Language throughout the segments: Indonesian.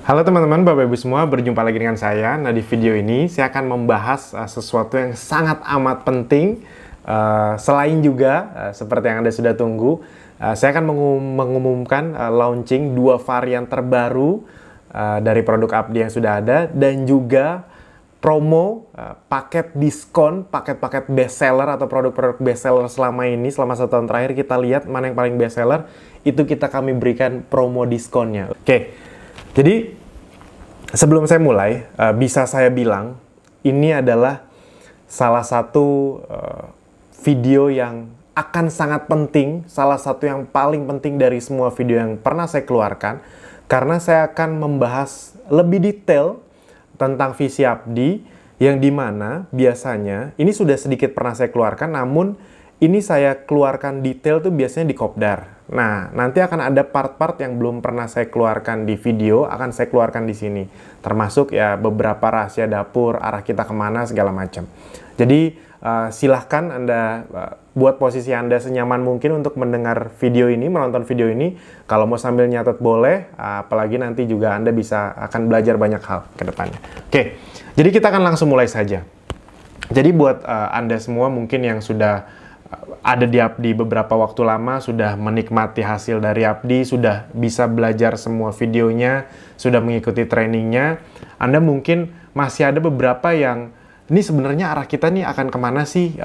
Halo teman-teman, Bapak Ibu semua, berjumpa lagi dengan saya. Nah, di video ini saya akan membahas sesuatu yang sangat amat penting. Selain juga, seperti yang Anda sudah tunggu, saya akan mengumumkan launching 2 varian terbaru dari produk Abdi yang sudah ada, dan juga promo, paket diskon, paket-paket bestseller atau produk-produk bestseller selama 1 tahun terakhir. Kita lihat mana yang paling bestseller, itu kami berikan promo diskonnya. Oke. Jadi, sebelum saya mulai, bisa saya bilang, ini adalah salah satu video yang akan sangat penting, salah satu yang paling penting dari semua video yang pernah saya keluarkan, karena saya akan membahas lebih detail tentang visi Abdi, yang dimana biasanya, ini sudah sedikit pernah saya keluarkan, namun ini saya keluarkan detail tuh biasanya di Kopdar. Nah, nanti akan ada part-part yang belum pernah saya keluarkan di video, akan saya keluarkan di sini. Termasuk ya beberapa rahasia dapur, arah kita kemana, segala macam. Jadi, silahkan Anda buat posisi Anda senyaman mungkin untuk mendengar video ini, menonton video ini. Kalau mau sambil nyatet boleh, apalagi nanti juga Anda akan belajar banyak hal ke depannya. Oke, jadi kita akan langsung mulai saja. Jadi buat Anda semua mungkin yang sudah ada di Abdi beberapa waktu lama, sudah menikmati hasil dari Abdi, sudah bisa belajar semua videonya, sudah mengikuti trainingnya, Anda mungkin masih ada beberapa yang, ini sebenarnya arah kita nih akan kemana sih?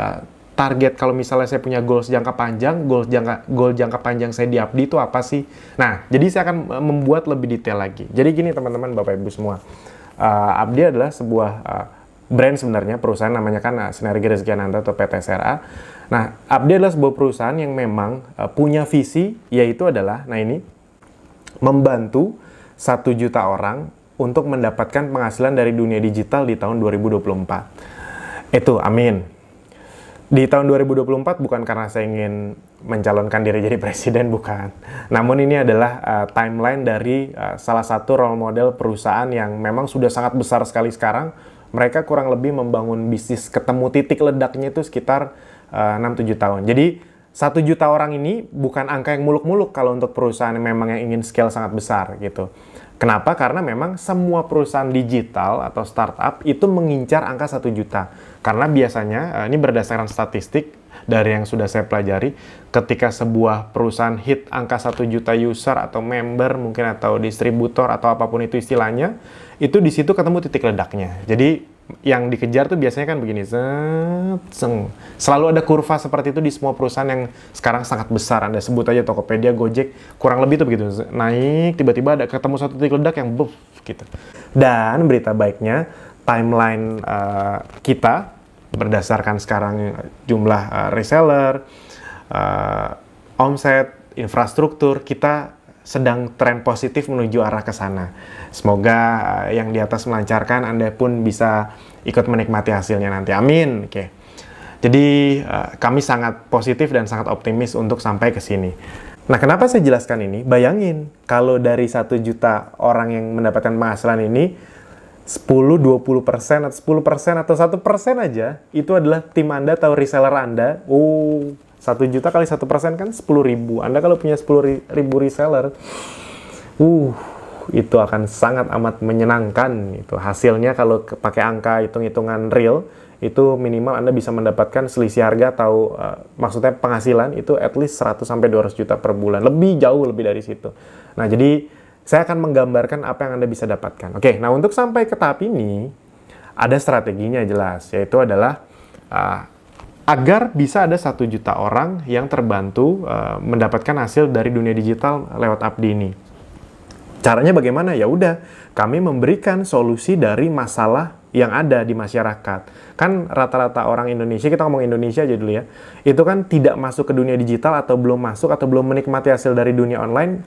Target kalau misalnya saya punya goals jangka panjang, goal jangka panjang saya di Abdi itu apa sih? Nah, jadi saya akan membuat lebih detail lagi. Jadi gini teman-teman, Bapak Ibu semua, Abdi adalah sebuah brand sebenarnya, perusahaan namanya kan Sinergi Rezeki Ananta atau PT SRA. Nah, Abdi adalah sebuah perusahaan yang memang punya visi, yaitu adalah, nah ini, membantu 1 juta orang untuk mendapatkan penghasilan dari dunia digital di tahun 2024. Itu, amin. Di tahun 2024 bukan karena saya ingin mencalonkan diri jadi presiden, bukan. Namun ini adalah timeline dari salah satu role model perusahaan yang memang sudah sangat besar sekali sekarang. Mereka kurang lebih membangun bisnis, ketemu titik ledaknya itu sekitar 6-7 tahun. Jadi 1 juta orang ini bukan angka yang muluk-muluk kalau untuk perusahaan yang memang yang ingin scale sangat besar gitu. Kenapa? Karena memang semua perusahaan digital atau startup itu mengincar angka 1 juta. Karena biasanya, ini berdasarkan statistik dari yang sudah saya pelajari, ketika sebuah perusahaan hit angka 1 juta user atau member mungkin atau distributor atau apapun itu istilahnya, itu di situ ketemu titik ledaknya. Jadi yang dikejar tuh biasanya kan begini, selalu ada kurva seperti itu di semua perusahaan yang sekarang sangat besar. Anda sebut aja Tokopedia, Gojek, kurang lebih tuh begitu, naik tiba-tiba ada ketemu satu titik ledak yang buff gitu. Dan berita baiknya, timeline kita berdasarkan sekarang jumlah reseller, omset, infrastruktur, kita sedang tren positif menuju arah ke sana. Semoga yang di atas melancarkan, Anda pun bisa ikut menikmati hasilnya nanti. Amin. Oke. Jadi kami sangat positif dan sangat optimis untuk sampai ke sini. Nah, kenapa saya jelaskan ini? Bayangin kalau dari 1 juta orang yang mendapatkan penghasilan ini 10-20% atau 10% atau 1% aja, itu adalah tim Anda atau reseller Anda. 1 juta kali 1% kan 10.000. Anda kalau punya 10.000 reseller, itu akan sangat amat menyenangkan. Itu hasilnya kalau pakai angka hitung-hitungan real, itu minimal Anda bisa mendapatkan selisih harga atau maksudnya penghasilan itu at least 100-200 juta per bulan. Jauh lebih dari situ. Nah, jadi saya akan menggambarkan apa yang Anda bisa dapatkan. Oke, nah untuk sampai ke tahap ini, ada strateginya jelas, yaitu adalah agar bisa ada 1 juta orang yang terbantu mendapatkan hasil dari dunia digital lewat Abdi ini. Caranya bagaimana? Ya udah, kami memberikan solusi dari masalah yang ada di masyarakat. Kan rata-rata orang Indonesia, kita ngomong Indonesia aja dulu ya, itu kan tidak masuk ke dunia digital atau belum masuk atau belum menikmati hasil dari dunia online.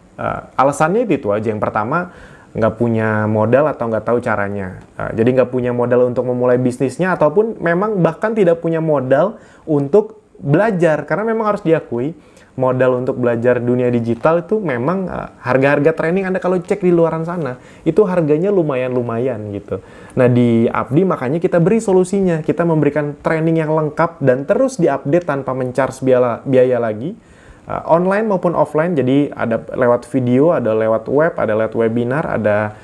Alasannya itu aja. Yang pertama, nggak punya modal atau nggak tahu caranya. Jadi nggak punya modal untuk memulai bisnisnya, ataupun memang bahkan tidak punya modal untuk belajar. Karena memang harus diakui, modal untuk belajar dunia digital itu memang harga-harga training Anda kalau cek di luaran sana, itu harganya lumayan-lumayan gitu. Nah, di Abdi makanya kita beri solusinya. Kita memberikan training yang lengkap dan terus diupdate tanpa men-charge biaya lagi. Online maupun offline, jadi ada lewat video, ada lewat web, ada lewat webinar, ada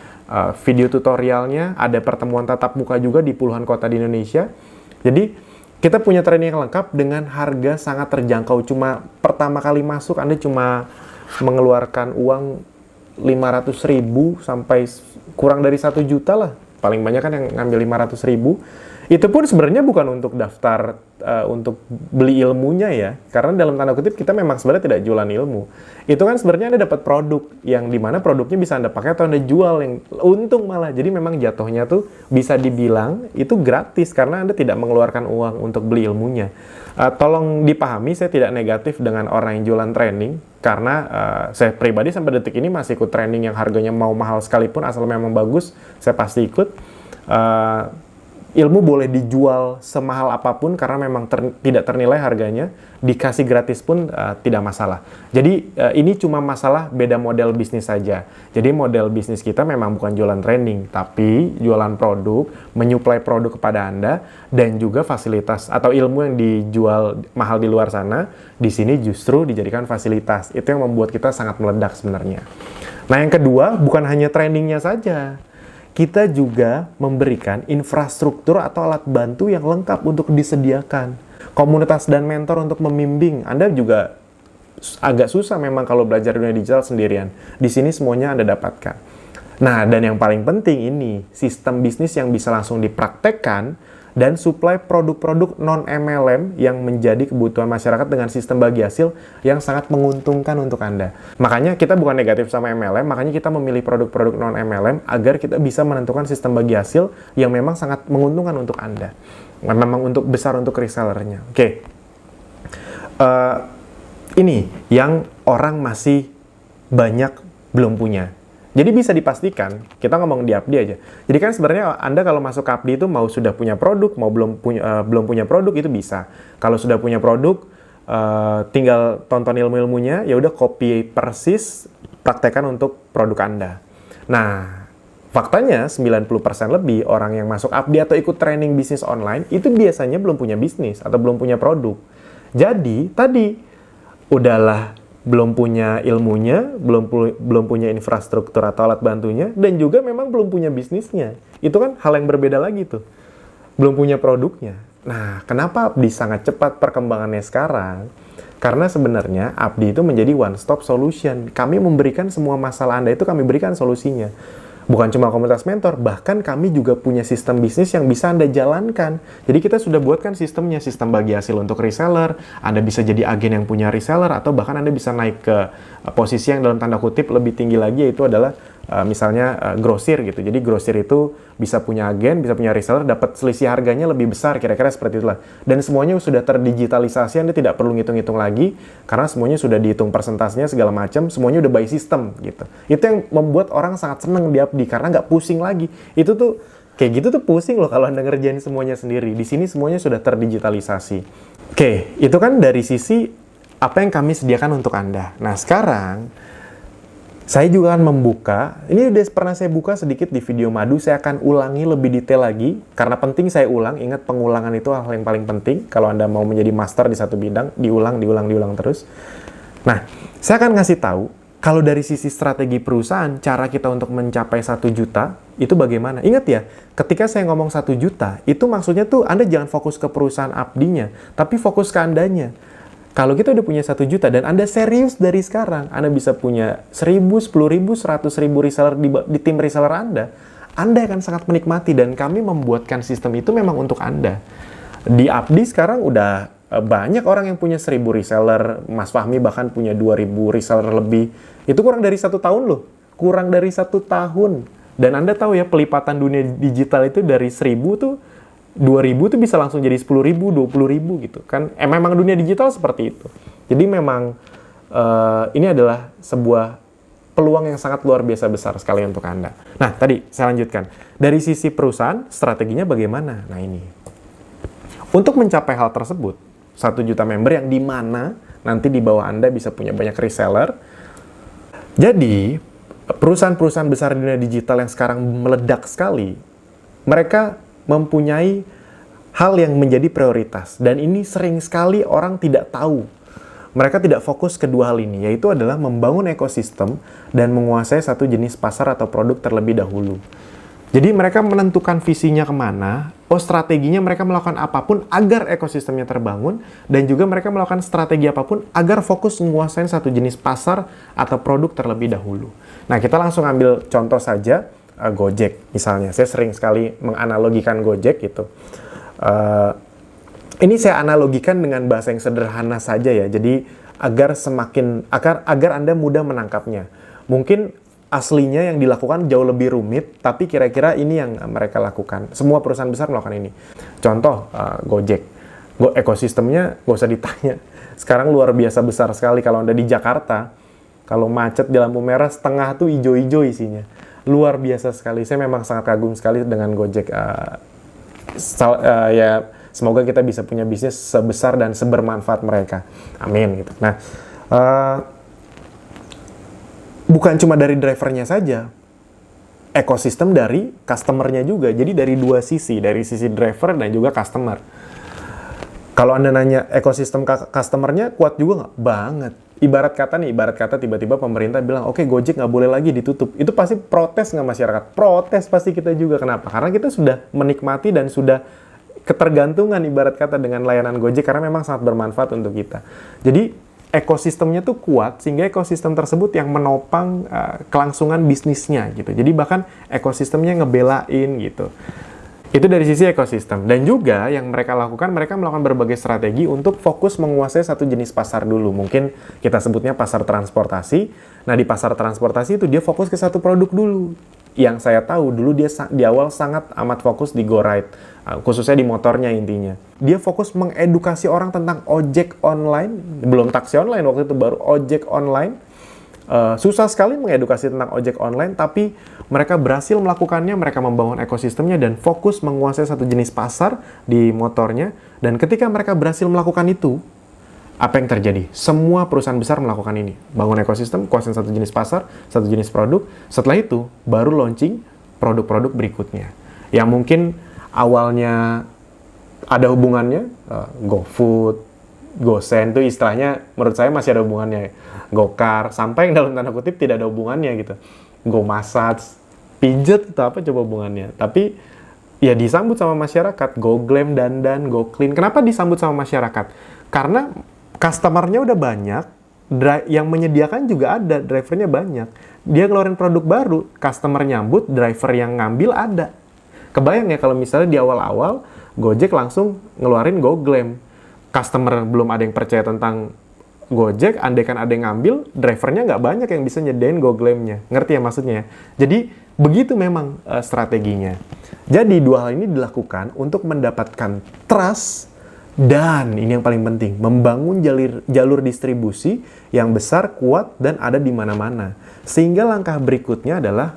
video tutorialnya, ada pertemuan tatap muka juga di puluhan kota di Indonesia. Jadi kita punya training yang lengkap dengan harga sangat terjangkau. Cuma pertama kali masuk Anda cuma mengeluarkan uang 500.000 sampai kurang dari 1 juta lah. Paling banyak kan yang ngambil 500.000. Itu pun sebenarnya bukan untuk daftar untuk beli ilmunya ya, karena dalam tanda kutip kita memang sebenarnya tidak jualan ilmu. Itu kan sebenarnya Anda dapat produk yang dimana produknya bisa Anda pakai atau Anda jual, yang untung malah. Jadi memang jatuhnya tuh bisa dibilang itu gratis karena Anda tidak mengeluarkan uang untuk beli ilmunya. Tolong dipahami, saya tidak negatif dengan orang yang jualan training, karena saya pribadi sampai detik ini masih ikut training yang harganya mau mahal sekalipun, asal memang bagus, saya pasti ikut. Ilmu boleh dijual semahal apapun karena memang tidak ternilai harganya, dikasih gratis pun tidak masalah. Jadi ini cuma masalah beda model bisnis saja. Jadi model bisnis kita memang bukan jualan training, tapi jualan produk, menyuplai produk kepada Anda, dan juga fasilitas atau ilmu yang dijual mahal di luar sana, di sini justru dijadikan fasilitas. Itu yang membuat kita sangat meledak sebenarnya. Nah yang kedua, bukan hanya trainingnya saja. Kita juga memberikan infrastruktur atau alat bantu yang lengkap untuk disediakan. Komunitas dan mentor untuk membimbing. Anda juga agak susah memang kalau belajar dunia digital sendirian. Di sini semuanya Anda dapatkan. Nah, dan yang paling penting ini, sistem bisnis yang bisa langsung dipraktekkan dan supply produk-produk non-MLM yang menjadi kebutuhan masyarakat dengan sistem bagi hasil yang sangat menguntungkan untuk Anda. Makanya kita bukan negatif sama MLM, makanya kita memilih produk-produk non-MLM agar kita bisa menentukan sistem bagi hasil yang memang sangat menguntungkan untuk Anda. Memang untuk besar untuk resellernya. Oke. Ini yang orang masih banyak belum punya. Jadi bisa dipastikan, kita ngomong di Apdi aja. Jadi kan sebenarnya Anda kalau masuk ke Apdi itu mau sudah punya produk, mau belum punya produk itu bisa. Kalau sudah punya produk, tinggal tonton ilmu-ilmunya, ya udah copy persis, praktekkan untuk produk Anda. Nah, faktanya 90% lebih orang yang masuk Apdi atau ikut training bisnis online itu biasanya belum punya bisnis atau belum punya produk. Jadi tadi udahlah belum punya ilmunya, belum punya infrastruktur atau alat bantunya, dan juga memang belum punya bisnisnya. Itu kan hal yang berbeda lagi tuh. Belum punya produknya. Nah, kenapa Apdi sangat cepat perkembangannya sekarang? Karena sebenarnya Apdi itu menjadi one-stop solution. Kami memberikan semua masalah Anda itu kami berikan solusinya. Bukan cuma komunitas mentor, bahkan kami juga punya sistem bisnis yang bisa Anda jalankan. Jadi kita sudah buatkan sistemnya, sistem bagi hasil untuk reseller, Anda bisa jadi agen yang punya reseller, atau bahkan Anda bisa naik ke posisi yang dalam tanda kutip lebih tinggi lagi, yaitu adalah misalnya grosir gitu. Jadi grosir itu bisa punya agen, bisa punya reseller, dapat selisih harganya lebih besar, kira-kira seperti itulah. Dan semuanya sudah terdigitalisasi, Anda tidak perlu ngitung-ngitung lagi, karena semuanya sudah dihitung persentasenya segala macam, semuanya udah by system gitu. Itu yang membuat orang sangat senang di Apdi, karena nggak pusing lagi. Itu tuh, kayak gitu tuh pusing loh kalau Anda ngerjain semuanya sendiri. Di sini semuanya sudah terdigitalisasi. Oke, itu kan dari sisi apa yang kami sediakan untuk Anda. Nah, sekarang saya juga akan membuka, ini udah pernah saya buka sedikit di video madu, saya akan ulangi lebih detail lagi, karena penting saya ulang, ingat pengulangan itu hal yang paling penting, kalau Anda mau menjadi master di satu bidang, diulang terus. Nah, saya akan ngasih tahu, kalau dari sisi strategi perusahaan, cara kita untuk mencapai 1 juta, itu bagaimana? Ingat ya, ketika saya ngomong 1 juta, itu maksudnya tuh Anda jangan fokus ke perusahaan Apdinya, tapi fokus ke Andanya. Kalau kita udah punya 1 juta dan Anda serius dari sekarang, Anda bisa punya 1.000, 10.000, 100.000 reseller di tim reseller Anda akan sangat menikmati, dan kami membuatkan sistem itu memang untuk Anda. Di Apdi sekarang udah banyak orang yang punya 1.000 reseller, Mas Fahmi bahkan punya 2.000 reseller lebih. Itu kurang dari 1 tahun loh, kurang dari 1 tahun. Dan Anda tahu ya, pelipatan dunia digital itu dari 1.000 tuh 2.000 tuh bisa langsung jadi 10.000, 20.000 gitu kan. Memang dunia digital seperti itu. Jadi memang ini adalah sebuah peluang yang sangat luar biasa besar sekali untuk Anda. Nah, tadi saya lanjutkan. Dari sisi perusahaan, strateginya bagaimana? Nah, ini. Untuk mencapai hal tersebut, 1 juta member yang di mana nanti di bawah Anda bisa punya banyak reseller. Jadi, perusahaan-perusahaan besar di dunia digital yang sekarang meledak sekali, mereka mempunyai hal yang menjadi prioritas, dan ini sering sekali orang tidak tahu. mereka tidak fokus ke dua hal ini, yaitu adalah membangun ekosistem dan menguasai satu jenis pasar atau produk terlebih dahulu. Jadi mereka menentukan visinya kemana, strateginya mereka melakukan apapun agar ekosistemnya terbangun, dan juga mereka melakukan strategi apapun agar fokus menguasai satu jenis pasar atau produk terlebih dahulu. Nah, kita langsung ambil contoh saja, Gojek misalnya. Saya sering sekali menganalogikan Gojek gitu. Ini saya analogikan dengan bahasa yang sederhana saja ya, jadi agar Anda mudah menangkapnya. Mungkin aslinya yang dilakukan jauh lebih rumit, tapi kira-kira ini yang mereka lakukan. Semua perusahaan besar melakukan ini. Contoh, Gojek. Ekosistemnya nggak usah ditanya. Sekarang luar biasa besar sekali. Kalau Anda di Jakarta, kalau macet di lampu merah, setengah tuh hijau-hijau isinya. Luar biasa sekali. Saya memang sangat kagum sekali dengan Gojek. Ya, semoga kita bisa punya bisnis sebesar dan sebermanfaat mereka. Amin. Gitu. Nah, bukan cuma dari drivernya saja, ekosistem dari customer-nya juga. Jadi dari dua sisi, dari sisi driver dan juga customer. Kalau Anda nanya ekosistem customer-nya kuat juga nggak? Banget. Ibarat kata tiba-tiba pemerintah bilang, oke, Gojek nggak boleh lagi ditutup. Itu pasti protes nggak masyarakat? Protes pasti kita juga. Kenapa? Karena kita sudah menikmati dan sudah ketergantungan ibarat kata dengan layanan Gojek karena memang sangat bermanfaat untuk kita. Jadi ekosistemnya tuh kuat sehingga ekosistem tersebut yang menopang kelangsungan bisnisnya gitu. Jadi bahkan ekosistemnya ngebelain gitu. Itu dari sisi ekosistem. Dan juga yang mereka lakukan, mereka melakukan berbagai strategi untuk fokus menguasai satu jenis pasar dulu. Mungkin kita sebutnya pasar transportasi. Nah, di pasar transportasi itu dia fokus ke satu produk dulu. Yang saya tahu dulu dia di awal sangat amat fokus di GoRide, khususnya di motornya intinya. Dia fokus mengedukasi orang tentang ojek online, belum taksi online waktu itu, baru ojek online. Susah sekali mengedukasi tentang ojek online, tapi mereka berhasil melakukannya, mereka membangun ekosistemnya dan fokus menguasai satu jenis pasar di motornya. Dan ketika mereka berhasil melakukan itu, apa yang terjadi? Semua perusahaan besar melakukan ini. Bangun ekosistem, kuasain satu jenis pasar, satu jenis produk. Setelah itu, baru launching produk-produk berikutnya. Yang mungkin awalnya ada hubungannya, GoFood, GoSend itu istilahnya menurut saya masih ada hubungannya. Gokar, sampai yang dalam tanda kutip tidak ada hubungannya gitu. GoMassage, Pijet itu apa coba hubungannya? Tapi ya disambut sama masyarakat. GoGlam, Dandan, GoClean. Kenapa disambut sama masyarakat? Karena customer-nya udah banyak, yang menyediakan juga ada, drivernya banyak. Dia ngeluarin produk baru, customer nyambut, driver yang ngambil ada. Kebayang ya kalau misalnya di awal-awal, Gojek langsung ngeluarin GoGlam. Customer belum ada yang percaya tentang Gojek, andaikan ada yang ngambil, drivernya nggak banyak yang bisa nyedain GoGlam-nya. Ngerti ya maksudnya? Jadi, begitu memang strateginya. Jadi, dua hal ini dilakukan untuk mendapatkan trust. Dan ini yang paling penting, membangun jalur distribusi yang besar, kuat, dan ada di mana-mana. Sehingga langkah berikutnya adalah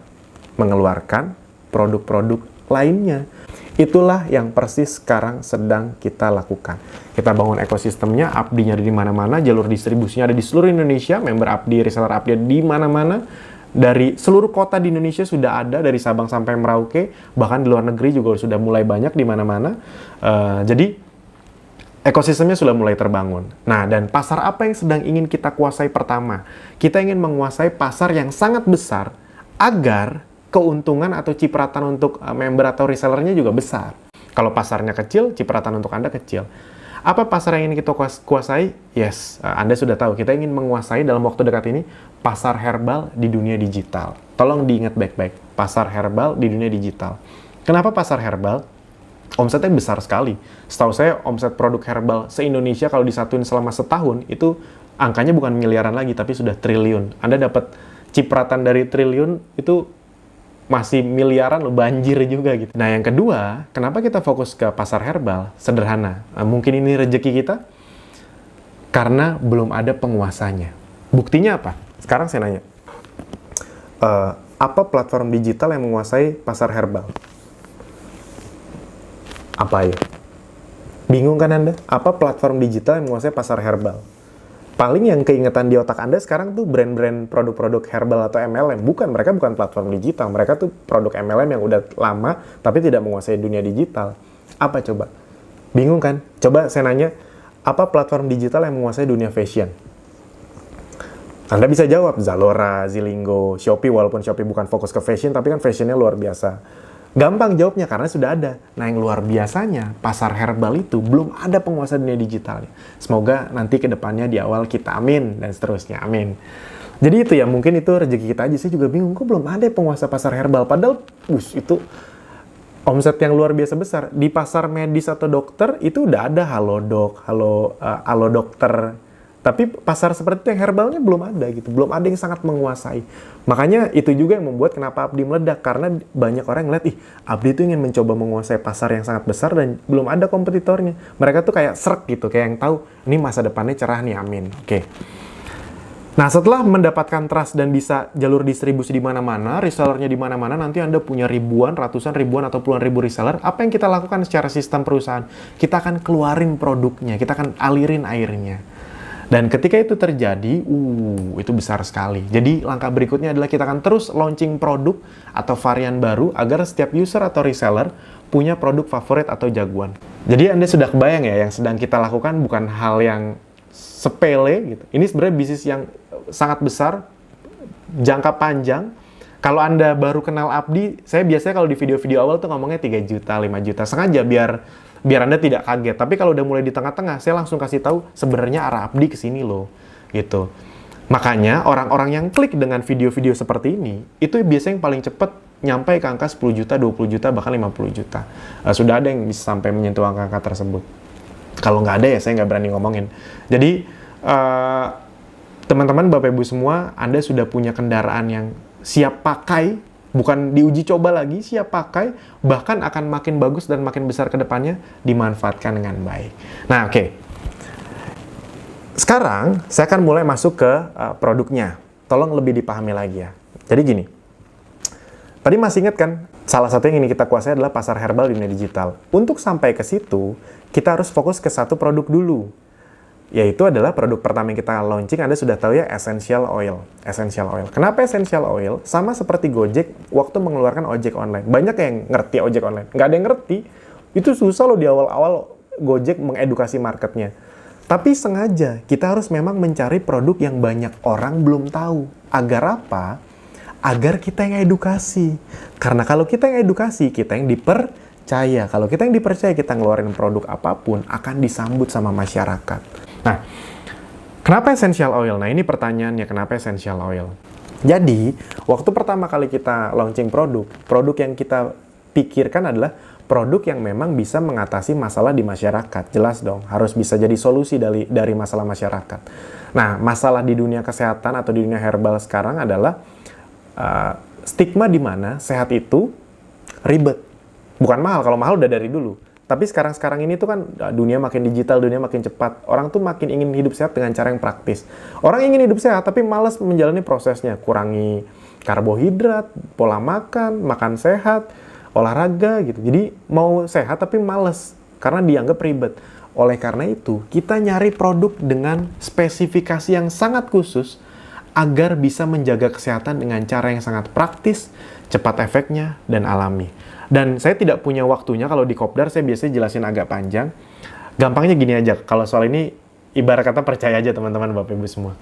mengeluarkan produk-produk lainnya. Itulah yang persis sekarang sedang kita lakukan. Kita bangun ekosistemnya, Apdi-nya ada di mana-mana, jalur distribusinya ada di seluruh Indonesia, member Apdi, reseller Apdi ada di mana-mana. Dari seluruh kota di Indonesia sudah ada, dari Sabang sampai Merauke, bahkan di luar negeri juga sudah mulai banyak di mana-mana. Jadi, ekosistemnya sudah mulai terbangun. Nah, dan pasar apa yang sedang ingin kita kuasai pertama? Kita ingin menguasai pasar yang sangat besar agar keuntungan atau cipratan untuk member atau resellernya juga besar. Kalau pasarnya kecil, cipratan untuk Anda kecil. Apa pasar yang ingin kita kuasai? Yes, Anda sudah tahu. Kita ingin menguasai dalam waktu dekat ini pasar herbal di dunia digital. Tolong diingat baik-baik. Pasar herbal di dunia digital. Kenapa pasar herbal? Omsetnya besar sekali. Setahu saya, omset produk herbal se-Indonesia kalau disatuin selama setahun, itu angkanya bukan miliaran lagi, tapi sudah triliun. Anda dapat cipratan dari triliun, itu masih miliaran loh, banjir juga gitu. Nah, yang kedua, kenapa kita fokus ke pasar herbal? Sederhana. Mungkin ini rezeki kita, karena belum ada penguasanya. Buktinya apa? Sekarang saya nanya. Apa platform digital yang menguasai pasar herbal? Apa ya? Bingung kan Anda? Apa platform digital yang menguasai pasar herbal? Paling yang keingetan di otak Anda sekarang tuh brand-brand produk-produk herbal atau MLM. Bukan, mereka bukan platform digital. Mereka tuh produk MLM yang udah lama, tapi tidak menguasai dunia digital. Apa coba? Bingung kan? Coba saya nanya, apa platform digital yang menguasai dunia fashion? Anda bisa jawab, Zalora, Zilinggo, Shopee, walaupun Shopee bukan fokus ke fashion, tapi kan fashionnya luar biasa. Gampang jawabnya karena sudah ada. Nah, yang luar biasanya, pasar herbal itu belum ada penguasa dunia digitalnya. Semoga nanti ke depannya di awal kita amin, dan seterusnya, amin. Jadi itu ya, mungkin itu rezeki kita aja. Saya juga bingung, kok belum ada penguasa pasar herbal. Padahal, itu omset yang luar biasa besar. Di pasar medis atau dokter, itu udah ada Halodoc, Halo Dokter. Tapi pasar seperti itu yang herbalnya belum ada gitu. Belum ada yang sangat menguasai. Makanya itu juga yang membuat kenapa Abdi meledak. Karena banyak orang ngeliat, Abdi itu ingin mencoba menguasai pasar yang sangat besar dan belum ada kompetitornya. Mereka tuh kayak serk gitu. Kayak yang tahu, ini masa depannya cerah nih, amin. Oke. Nah, setelah mendapatkan trust dan bisa jalur distribusi di mana-mana, resellernya di mana-mana, nanti Anda punya ribuan, ratusan ribuan, atau puluhan ribu reseller, apa yang kita lakukan secara sistem perusahaan? Kita akan keluarin produknya, kita akan alirin airnya. Dan ketika itu terjadi, itu besar sekali. Jadi langkah berikutnya adalah kita akan terus launching produk atau varian baru agar setiap user atau reseller punya produk favorit atau jagoan. Jadi Anda sudah kebayang ya, yang sedang kita lakukan bukan hal yang sepele gitu. Ini sebenarnya bisnis yang sangat besar, jangka panjang. Kalau Anda baru kenal Abdi, saya biasanya kalau di video-video awal tuh ngomongnya 3 juta, 5 juta. Sengaja biar Anda tidak kaget. Tapi kalau udah mulai di tengah-tengah, saya langsung kasih tahu sebenarnya arah Abdi ke sini loh. Gitu. Makanya orang-orang yang klik dengan video-video seperti ini, itu biasanya yang paling cepat nyampe ke angka 10 juta, 20 juta, bahkan 50 juta. Sudah ada yang bisa sampai menyentuh angka-angka tersebut. Kalau nggak ada ya saya nggak berani ngomongin. Jadi teman-teman, Bapak Ibu semua, Anda sudah punya kendaraan yang siap pakai, bukan diuji coba lagi, siap pakai, bahkan akan makin bagus dan makin besar ke depannya, dimanfaatkan dengan baik. Nah, oke. Sekarang, saya akan mulai masuk ke produknya. Tolong lebih dipahami lagi ya. Jadi gini, tadi masih ingat kan, salah satu yang ini kita kuasai adalah pasar herbal di dunia digital. Untuk sampai ke situ, kita harus fokus ke satu produk dulu. Yaitu adalah produk pertama yang kita launching, Anda sudah tahu ya, essential oil. Essential oil. Kenapa essential oil? Sama seperti Gojek waktu mengeluarkan ojek online. Banyak yang ngerti ojek online. Nggak ada yang ngerti. Itu susah loh di awal-awal Gojek mengedukasi marketnya. Tapi sengaja kita harus memang mencari produk yang banyak orang belum tahu. Agar apa? Agar kita yang edukasi. Karena kalau kita yang edukasi, kita yang dipercaya. Kalau kita yang dipercaya, kita ngeluarin produk apapun, akan disambut sama masyarakat. Nah, kenapa essential oil? Nah, ini pertanyaannya, kenapa essential oil? Jadi, waktu pertama kali kita launching produk yang kita pikirkan adalah produk yang memang bisa mengatasi masalah di masyarakat. Jelas dong, harus bisa jadi solusi dari masalah masyarakat. Nah, masalah di dunia kesehatan atau di dunia herbal sekarang adalah stigma di mana sehat itu ribet. Bukan mahal, kalau mahal udah dari dulu. Tapi sekarang ini tuh kan dunia makin digital, dunia makin cepat. Orang tuh makin ingin hidup sehat dengan cara yang praktis. Orang ingin hidup sehat tapi malas menjalani prosesnya. Kurangi karbohidrat, pola makan, makan sehat, olahraga gitu. Jadi mau sehat tapi malas karena dianggap ribet. Oleh karena itu, kita nyari produk dengan spesifikasi yang sangat khusus agar bisa menjaga kesehatan dengan cara yang sangat praktis, cepat efeknya, dan alami. Dan saya tidak punya waktunya, kalau di Kopdar saya biasanya jelasin agak panjang. Gampangnya gini aja, kalau soal ini ibarat kata percaya aja teman-teman Bapak Ibu semua.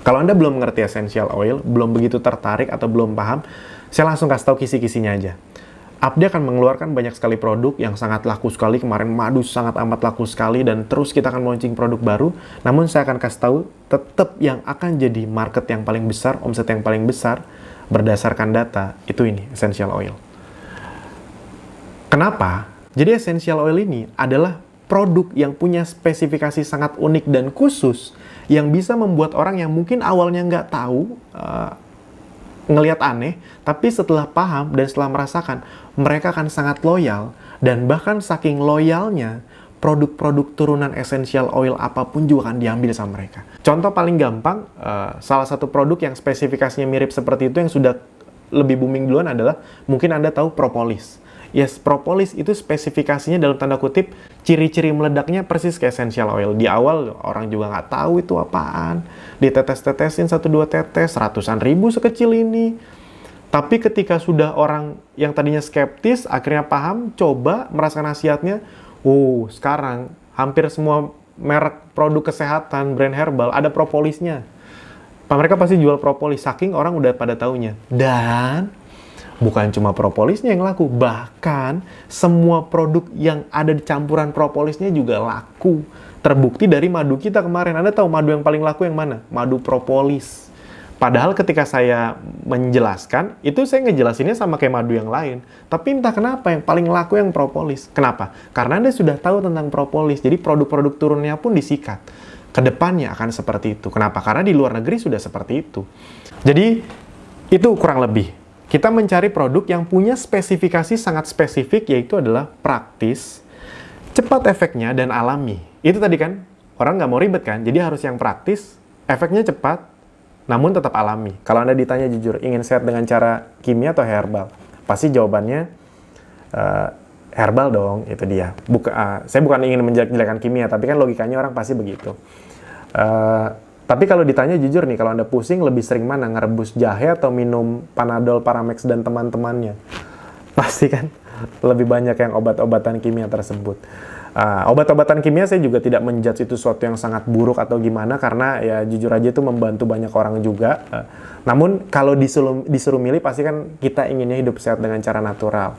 Kalau Anda belum mengerti essential oil, belum begitu tertarik atau belum paham, saya langsung kasih tahu kisi-kisinya aja. Abdi akan mengeluarkan banyak sekali produk yang sangat laku sekali. Kemarin madu sangat amat laku sekali dan terus kita akan launching produk baru. Namun saya akan kasih tahu tetap yang akan jadi market yang paling besar, omset yang paling besar berdasarkan data itu ini, essential oil. Kenapa? Jadi essential oil ini adalah produk yang punya spesifikasi sangat unik dan khusus yang bisa membuat orang yang mungkin awalnya nggak tahu, ngelihat aneh, tapi setelah paham dan setelah merasakan, mereka akan sangat loyal dan bahkan saking loyalnya, produk-produk turunan essential oil apapun juga akan diambil sama mereka. Contoh paling gampang, salah satu produk yang spesifikasinya mirip seperti itu yang sudah lebih booming duluan adalah mungkin Anda tahu propolis. Yes, propolis itu spesifikasinya dalam tanda kutip, ciri-ciri meledaknya persis kayak essential oil. Di awal orang juga nggak tahu itu apaan. Ditetes-tetesin 1-2 tetes, ratusan ribu sekecil ini. Tapi ketika sudah orang yang tadinya skeptis, akhirnya paham, coba, merasakan khasiatnya, sekarang hampir semua merek produk kesehatan, brand herbal, ada propolisnya. Mereka pasti jual propolis, saking orang udah pada taunya. Dan bukan cuma propolisnya yang laku, bahkan semua produk yang ada di campuran propolisnya juga laku. Terbukti dari madu kita kemarin. Anda tahu madu yang paling laku yang mana? Madu propolis. Padahal ketika saya menjelaskan, itu saya ngejelasinnya sama kayak madu yang lain. Tapi entah kenapa yang paling laku yang propolis. Kenapa? Karena Anda sudah tahu tentang propolis, jadi produk-produk turunnya pun disikat. Kedepannya akan seperti itu. Kenapa? Karena di luar negeri sudah seperti itu. Jadi, itu kurang lebih. Kita mencari produk yang punya spesifikasi sangat spesifik, yaitu adalah praktis, cepat efeknya, dan alami. Itu tadi kan, orang nggak mau ribet kan, jadi harus yang praktis, efeknya cepat, namun tetap alami. Kalau Anda ditanya jujur, ingin sehat dengan cara kimia atau herbal? Pasti jawabannya herbal dong, itu dia. Saya bukan ingin menjelek-jelekan kimia, tapi kan logikanya orang pasti begitu. Tapi kalau ditanya jujur nih, kalau Anda pusing, lebih sering mana? Ngerebus jahe atau minum Panadol, Paramex, dan teman-temannya? Pasti kan lebih banyak yang obat-obatan kimia tersebut. Obat-obatan kimia saya juga tidak menjudge itu sesuatu yang sangat buruk atau gimana, karena ya jujur aja itu membantu banyak orang juga. Namun kalau disuruh milih, pasti kan kita inginnya hidup sehat dengan cara natural.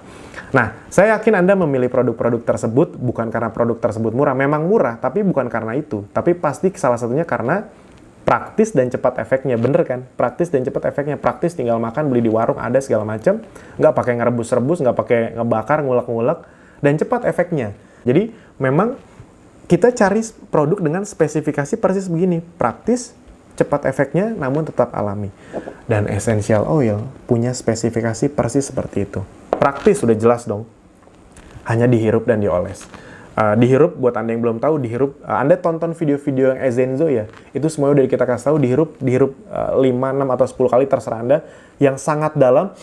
Nah, saya yakin Anda memilih produk-produk tersebut bukan karena produk tersebut murah. Memang murah, tapi bukan karena itu. Tapi pasti salah satunya karena praktis dan cepat efeknya. Bener kan? Praktis dan cepat efeknya. Praktis tinggal makan, beli di warung, ada segala macam. Nggak pakai ngerebus-rebus, nggak pakai ngebakar, ngulek-ngulek. Dan cepat efeknya. Jadi, memang kita cari produk dengan spesifikasi persis begini. Praktis, cepat efeknya, namun tetap alami. Dan essential oil punya spesifikasi persis seperti itu. Praktis, sudah jelas dong. Hanya dihirup dan dioles. Dihirup, buat Anda yang belum tahu, dihirup. Anda tonton video-video yang Ezenzo ya. Itu semuanya udah kita kasih tahu, dihirup 5, 6, atau 10 kali, terserah Anda. Yang sangat dalam,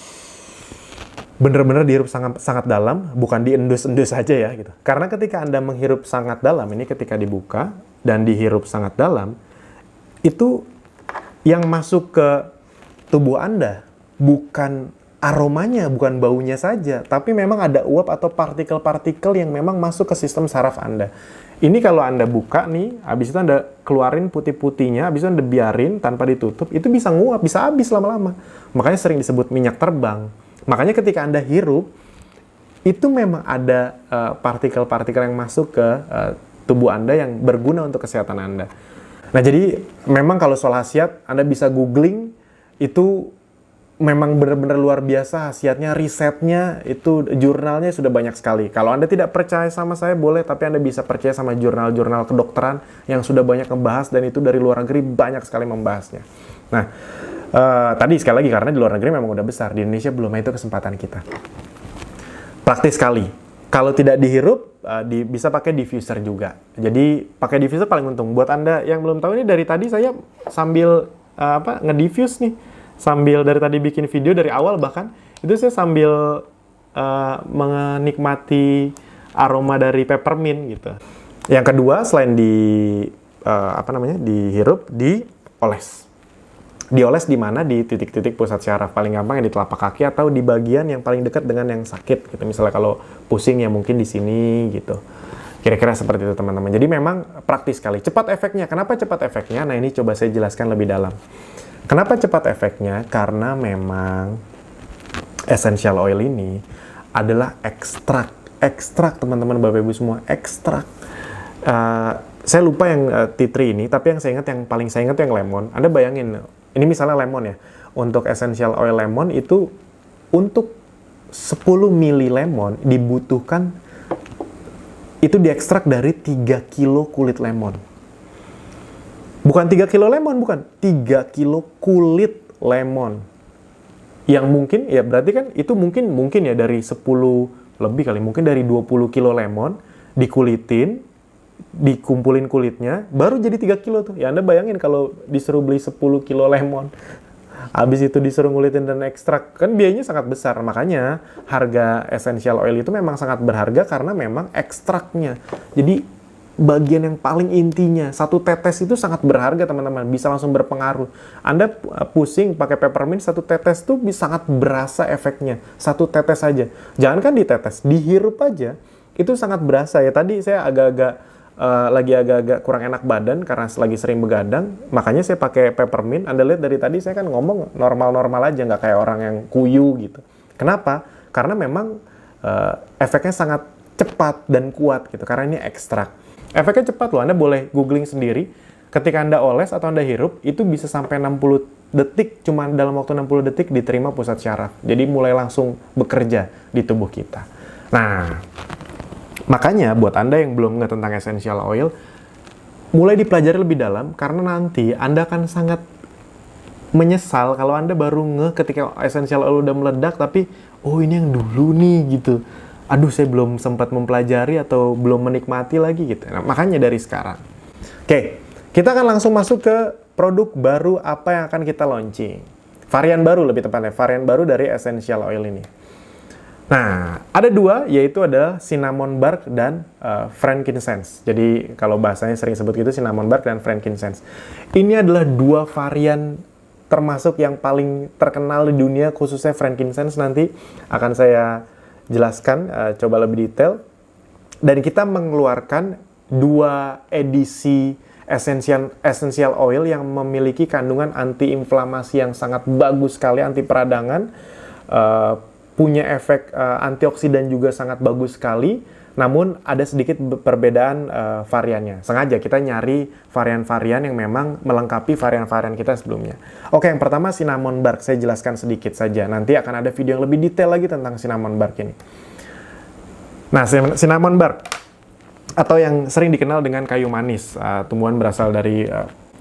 bener-bener dihirup sangat dalam, bukan diendus-endus saja ya gitu. Karena ketika Anda menghirup sangat dalam, ini ketika dibuka dan dihirup sangat dalam, itu yang masuk ke tubuh Anda bukan aromanya, bukan baunya saja, tapi memang ada uap atau partikel-partikel yang memang masuk ke sistem saraf Anda. Ini kalau Anda buka nih, habis itu Anda keluarin putih-putihnya, habis itu Anda biarin tanpa ditutup, itu bisa nguap, bisa habis lama-lama. Makanya sering disebut minyak terbang. Makanya ketika Anda hirup, itu memang ada partikel-partikel yang masuk ke tubuh Anda yang berguna untuk kesehatan Anda. Nah, jadi memang kalau soal khasiat, Anda bisa googling, itu memang benar-benar luar biasa khasiatnya, risetnya, itu jurnalnya sudah banyak sekali. Kalau Anda tidak percaya sama saya, boleh, tapi Anda bisa percaya sama jurnal-jurnal kedokteran yang sudah banyak membahas, dan itu dari luar negeri banyak sekali membahasnya. Nah, tadi sekali lagi, karena di luar negeri memang udah besar, di Indonesia belum, itu kesempatan kita. Praktis sekali. Kalau tidak dihirup, bisa pakai diffuser juga. Jadi pakai diffuser paling untung. Buat Anda yang belum tahu, ini dari tadi saya sambil ngediffuse nih, sambil dari tadi bikin video dari awal, bahkan itu saya sambil menikmati aroma dari peppermint gitu. Yang kedua, selain dihirup, dioles. Dioles di mana? Di titik-titik pusat syaraf. Paling gampang yang di telapak kaki atau di bagian yang paling dekat dengan yang sakit gitu. Misalnya kalau pusing ya mungkin di sini gitu. Kira-kira seperti itu teman-teman. Jadi memang praktis sekali. Cepat efeknya. Kenapa cepat efeknya? Nah, ini coba saya jelaskan lebih dalam. Kenapa cepat efeknya? Karena memang essential oil ini adalah ekstrak. Ekstrak teman-teman, Bapak Ibu semua. Ekstrak. Saya lupa yang tea tree ini, tapi yang paling saya ingat yang lemon. Anda bayangin, ini misalnya lemon ya. Untuk essential oil lemon itu untuk 10 mili lemon dibutuhkan, itu diekstrak dari 3 kilo kulit lemon. Bukan 3 kilo lemon, bukan. 3 kilo kulit lemon. Yang mungkin, ya berarti kan itu mungkin ya dari 10 lebih kali. Mungkin dari 20 kilo lemon dikulitin, dikumpulin kulitnya, baru jadi 3 kilo tuh. Ya Anda bayangin kalau disuruh beli 10 kilo lemon, habis itu disuruh ngulitin dan ekstrak, kan biayanya sangat besar. Makanya harga essential oil itu memang sangat berharga karena memang ekstraknya. Jadi bagian yang paling intinya, satu tetes itu sangat berharga teman-teman, bisa langsung berpengaruh. Anda pusing pakai peppermint, satu tetes tuh bisa sangat berasa efeknya. Satu tetes saja. Jangan kan ditetes, dihirup aja, itu sangat berasa ya. Tadi saya agak-agak lagi agak-agak kurang enak badan karena lagi sering begadang, makanya saya pakai peppermint. Anda lihat dari tadi saya kan ngomong normal-normal aja, nggak kayak orang yang kuyu gitu. Kenapa? Karena memang efeknya sangat cepat dan kuat gitu, karena ini ekstrak. Efeknya cepat loh, Anda boleh googling sendiri. Ketika Anda oles atau Anda hirup, itu bisa sampai 60 detik, cuma dalam waktu 60 detik diterima pusat syaraf. Jadi mulai langsung bekerja di tubuh kita. Nah, makanya buat Anda yang belum ngerti tentang essential oil, mulai dipelajari lebih dalam, karena nanti Anda akan sangat menyesal kalau Anda baru ngeh ketika essential oil udah meledak, tapi oh ini yang dulu nih gitu. Aduh, saya belum sempat mempelajari atau belum menikmati lagi gitu. Nah, makanya dari sekarang. Oke, kita akan langsung masuk ke produk baru apa yang akan kita launching. Varian baru lebih tepatnya, varian baru dari essential oil ini. Nah, ada dua, yaitu adalah cinnamon bark dan frankincense. Jadi, kalau bahasanya sering sebut gitu, cinnamon bark dan frankincense. Ini adalah dua varian termasuk yang paling terkenal di dunia, khususnya frankincense. Nanti akan saya jelaskan coba lebih detail. Dan kita mengeluarkan dua edisi essential oil yang memiliki kandungan antiinflamasi yang sangat bagus sekali, anti peradangan, punya efek antioksidan juga sangat bagus sekali. Namun ada sedikit perbedaan variannya. Sengaja kita nyari varian-varian yang memang melengkapi varian-varian kita sebelumnya. Oke, yang pertama cinnamon bark. Saya jelaskan sedikit saja. Nanti akan ada video yang lebih detail lagi tentang cinnamon bark ini. Nah, cinnamon bark atau yang sering dikenal dengan kayu manis, tumbuhan berasal dari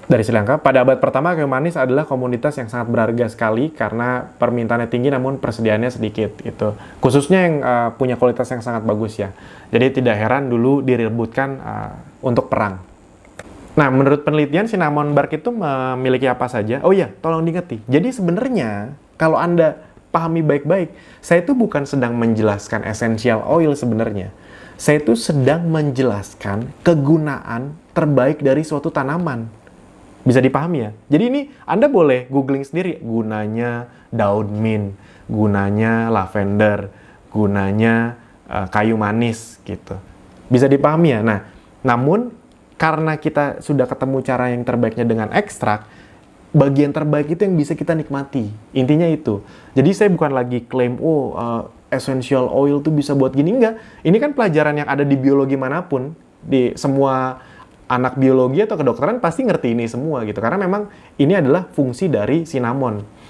Sri Lanka. Pada abad pertama, kayu manis adalah komoditas yang sangat berharga sekali karena permintaannya tinggi namun persediaannya sedikit. Gitu. Khususnya yang punya kualitas yang sangat bagus ya. Jadi tidak heran dulu direbutkan untuk perang. Nah, menurut penelitian, cinnamon bark itu memiliki apa saja? Oh iya, tolong diingetin. Jadi sebenarnya kalau Anda pahami baik-baik, saya itu bukan sedang menjelaskan essential oil sebenarnya. Saya itu sedang menjelaskan kegunaan terbaik dari suatu tanaman. Bisa dipahami ya? Jadi ini Anda boleh googling sendiri. Gunanya daun mint, gunanya lavender, gunanya kayu manis gitu. Bisa dipahami ya? Nah, namun karena kita sudah ketemu cara yang terbaiknya dengan ekstrak, bagian terbaik itu yang bisa kita nikmati. Intinya itu. Jadi saya bukan lagi klaim, essential oil tuh bisa buat gini. Enggak. Ini kan pelajaran yang ada di biologi manapun. Di semua anak biologi atau kedokteran pasti ngerti ini semua gitu. Karena memang ini adalah fungsi dari cinnamon.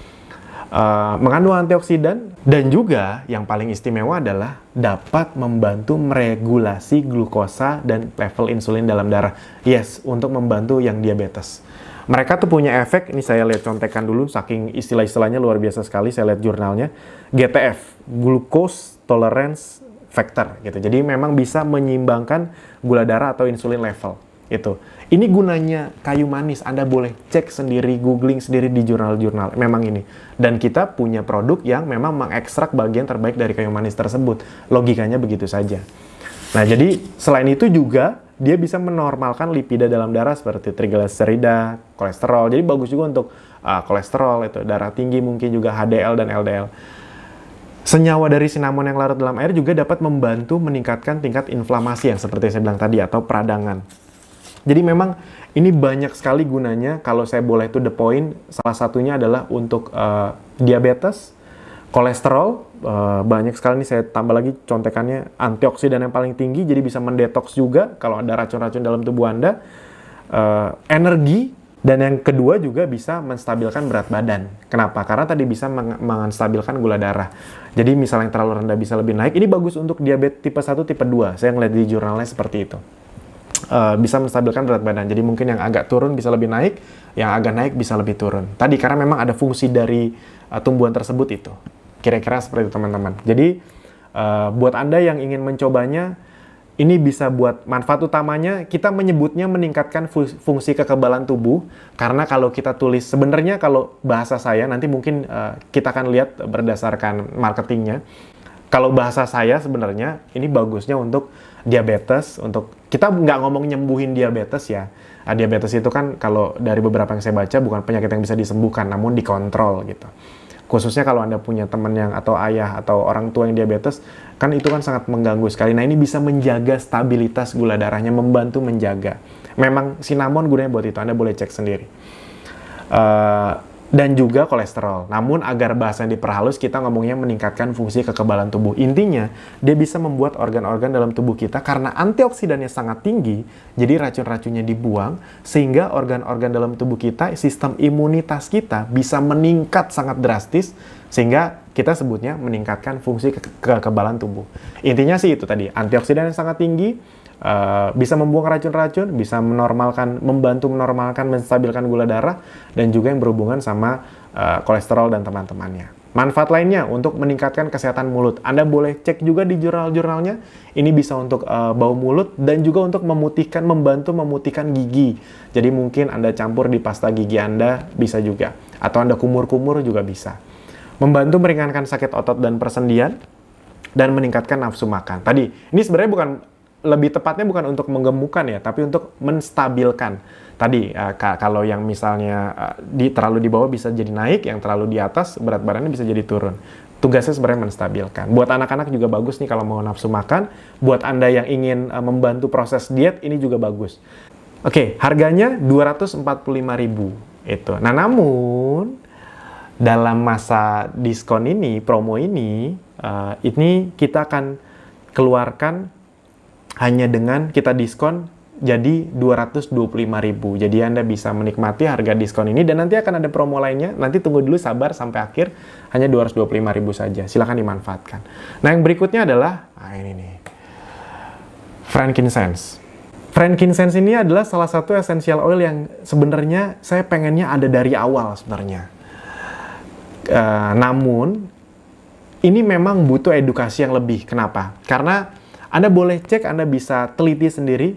Mengandung antioksidan dan juga yang paling istimewa adalah dapat membantu meregulasi glukosa dan level insulin dalam darah. Yes, untuk membantu yang diabetes. Mereka tuh punya efek, ini saya lihat contekan dulu, saking istilah-istilahnya luar biasa sekali, saya lihat jurnalnya. GTF, Glucose Tolerance Factor gitu. Jadi memang bisa menyeimbangkan gula darah atau insulin level. Itu. Ini gunanya kayu manis. Anda boleh cek sendiri, googling sendiri di jurnal-jurnal. Memang ini. Dan kita punya produk yang memang mengekstrak bagian terbaik dari kayu manis tersebut. Logikanya begitu saja. Nah, jadi selain itu juga dia bisa menormalkan lipida dalam darah seperti trigliserida, kolesterol. Jadi bagus juga untuk kolesterol, itu darah tinggi, mungkin juga HDL dan LDL. Senyawa dari cinnamon yang larut dalam air juga dapat membantu meningkatkan tingkat inflamasi yang seperti saya bilang tadi atau peradangan. Jadi memang ini banyak sekali gunanya. Kalau saya boleh to the point, salah satunya adalah untuk diabetes, kolesterol, banyak sekali nih saya tambah lagi contekannya, antioksidan yang paling tinggi, jadi bisa mendetoks juga kalau ada racun-racun dalam tubuh Anda, energi, dan yang kedua juga bisa menstabilkan berat badan. Kenapa? Karena tadi bisa menstabilkan gula darah. Jadi misalnya yang terlalu rendah bisa lebih naik, ini bagus untuk diabetes tipe 1, tipe 2, saya ngeliat di jurnalnya seperti itu. Bisa menstabilkan berat badan. Jadi mungkin yang agak turun bisa lebih naik, yang agak naik bisa lebih turun. Tadi karena memang ada fungsi dari tumbuhan tersebut itu. Kira-kira seperti itu teman-teman. Jadi buat Anda yang ingin mencobanya, ini bisa buat manfaat utamanya, kita menyebutnya meningkatkan fungsi kekebalan tubuh. Karena kalau kita tulis, sebenarnya kalau bahasa saya, nanti mungkin kita akan lihat berdasarkan marketingnya. Kalau bahasa saya sebenarnya, ini bagusnya untuk diabetes, untuk kita nggak ngomong nyembuhin diabetes ya. Diabetes itu kan kalau dari beberapa yang saya baca bukan penyakit yang bisa disembuhkan, namun dikontrol gitu. Khususnya kalau Anda punya teman yang atau ayah atau orang tua yang diabetes, kan itu kan sangat mengganggu sekali. Nah, ini bisa menjaga stabilitas gula darahnya, membantu menjaga. Memang cinnamon gunanya buat itu, Anda boleh cek sendiri. Dan juga kolesterol. Namun agar bahasanya diperhalus, kita ngomongnya meningkatkan fungsi kekebalan tubuh. Intinya, dia bisa membuat organ-organ dalam tubuh kita karena antioksidannya sangat tinggi, jadi racun-racunnya dibuang, sehingga organ-organ dalam tubuh kita, sistem imunitas kita bisa meningkat sangat drastis, sehingga kita sebutnya meningkatkan fungsi kekebalan tubuh. Intinya sih itu tadi, antioksidan yang sangat tinggi, bisa membuang racun-racun, bisa membantu menormalkan, menstabilkan gula darah, dan juga yang berhubungan sama kolesterol dan teman-temannya. Manfaat lainnya untuk meningkatkan kesehatan mulut. Anda boleh cek juga di jurnal-jurnalnya. Ini bisa untuk bau mulut dan juga untuk membantu memutihkan gigi. Jadi mungkin Anda campur di pasta gigi Anda, bisa juga. Atau Anda kumur-kumur juga bisa. Membantu meringankan sakit otot dan persendian, dan meningkatkan nafsu makan. Tadi, ini sebenarnya lebih tepatnya bukan untuk menggemukkan ya, tapi untuk menstabilkan. Tadi, kalau yang misalnya terlalu di bawah bisa jadi naik, yang terlalu di atas berat badannya bisa jadi turun. Tugasnya sebenarnya menstabilkan. Buat anak-anak juga bagus nih kalau mau nafsu makan. Buat Anda yang ingin membantu proses diet, ini juga bagus. Oke, harganya 245.000 itu. Nah, namun dalam masa diskon ini, promo ini kita akan keluarkan hanya dengan kita diskon jadi 225.000. Jadi Anda bisa menikmati harga diskon ini dan nanti akan ada promo lainnya. Nanti tunggu dulu, sabar sampai akhir, hanya 225.000 saja. Silakan dimanfaatkan. Nah, yang berikutnya adalah ini nih. Frankincense. Frankincense ini adalah salah satu essential oil yang sebenarnya saya pengennya ada dari awal sebenarnya. Namun ini memang butuh edukasi yang lebih. Kenapa? Karena Anda boleh cek, Anda bisa teliti sendiri,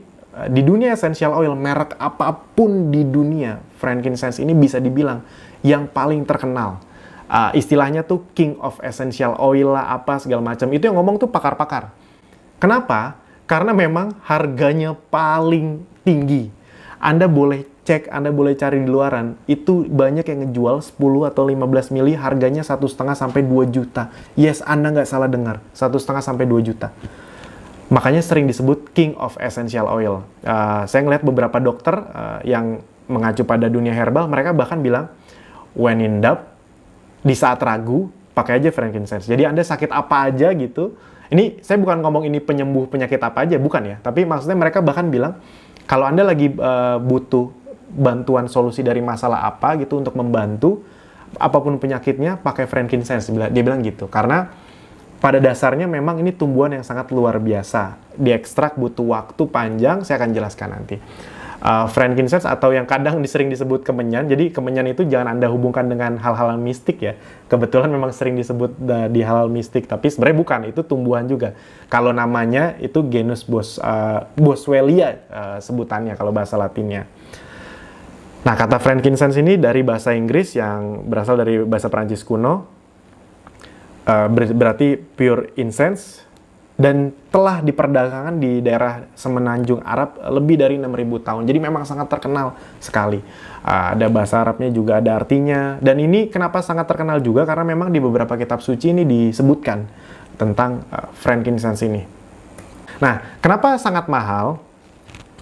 di dunia essential oil, merek apapun di dunia, frankincense ini bisa dibilang yang paling terkenal. Istilahnya tuh king of essential oil lah, apa segala macam. Itu yang ngomong tuh pakar-pakar. Kenapa? Karena memang harganya paling tinggi. Anda boleh cek, Anda boleh cari di luaran, itu banyak yang ngejual 10 atau 15 mili, harganya 1,5 sampai 2 juta. Yes, Anda nggak salah dengar, 1,5 sampai 2 juta. Makanya sering disebut king of essential oil. Saya ngeliat beberapa dokter yang mengacu pada dunia herbal, mereka bahkan bilang, when in doubt, di saat ragu, pakai aja frankincense. Jadi Anda sakit apa aja gitu, ini saya bukan ngomong ini penyembuh penyakit apa aja, bukan ya. Tapi maksudnya mereka bahkan bilang, kalau Anda lagi butuh bantuan solusi dari masalah apa gitu untuk membantu, apapun penyakitnya, pakai frankincense. Dia bilang gitu. Karena pada dasarnya memang ini tumbuhan yang sangat luar biasa. Diekstrak butuh waktu panjang, saya akan jelaskan nanti. Frankincense atau yang kadang sering disebut kemenyan. Jadi kemenyan itu jangan Anda hubungkan dengan hal-hal mistik ya. Kebetulan memang sering disebut di hal mistik, tapi sebenarnya bukan, itu tumbuhan juga. Kalau namanya itu genus Boswellia sebutannya kalau bahasa Latinnya. Nah, kata frankincense ini dari bahasa Inggris yang berasal dari bahasa Perancis kuno. Berarti pure incense, dan telah diperdagangkan di daerah semenanjung Arab lebih dari 6.000 tahun. Jadi memang sangat terkenal sekali. Ada bahasa Arabnya juga ada artinya. Dan ini kenapa sangat terkenal juga? Karena memang di beberapa kitab suci ini disebutkan tentang frankincense ini. Nah, kenapa sangat mahal?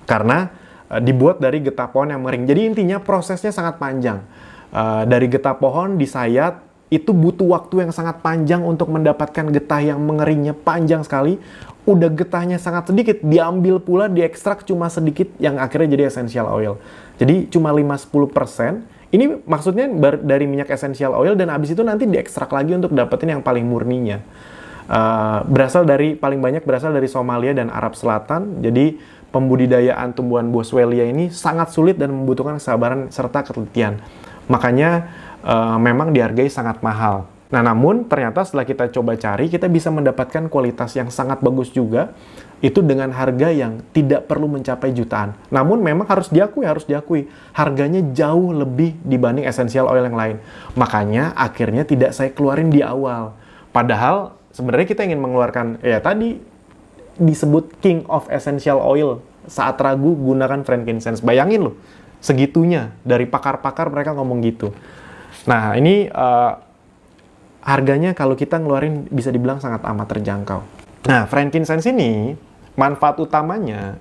Karena dibuat dari getah pohon yang mengering. Jadi intinya prosesnya sangat panjang. Dari getah pohon disayat, itu butuh waktu yang sangat panjang untuk mendapatkan getah yang mengeringnya panjang sekali. Udah getahnya sangat sedikit, diambil pula, diekstrak cuma sedikit, yang akhirnya jadi essential oil. Jadi cuma 5-10%. Ini maksudnya dari minyak essential oil, dan abis itu nanti diekstrak lagi untuk dapetin yang paling murninya. Paling banyak berasal dari Somalia dan Arab Selatan. Jadi pembudidayaan tumbuhan Boswellia ini sangat sulit dan membutuhkan kesabaran serta ketelitian. Makanya memang dihargai sangat mahal. Nah, namun ternyata setelah kita coba cari, kita bisa mendapatkan kualitas yang sangat bagus juga, itu dengan harga yang tidak perlu mencapai jutaan. Namun memang harus diakui, harganya jauh lebih dibanding essential oil yang lain. Makanya akhirnya tidak saya keluarin di awal. Padahal sebenarnya kita ingin mengeluarkan, ya tadi disebut king of essential oil. Saat ragu, gunakan frankincense. Bayangin loh, segitunya. Dari pakar-pakar mereka ngomong gitu. Nah, ini harganya kalau kita ngeluarin bisa dibilang sangat amat terjangkau. Nah, frankincense ini manfaat utamanya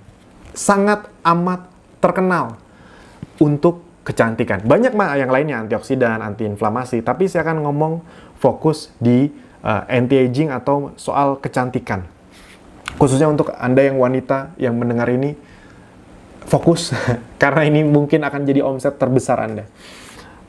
sangat amat terkenal untuk kecantikan. Banyak yang lainnya, antioksidan, antiinflamasi, tapi saya akan ngomong fokus di anti-aging atau soal kecantikan. Khususnya untuk Anda yang wanita yang mendengar ini, fokus karena ini mungkin akan jadi omset terbesar Anda.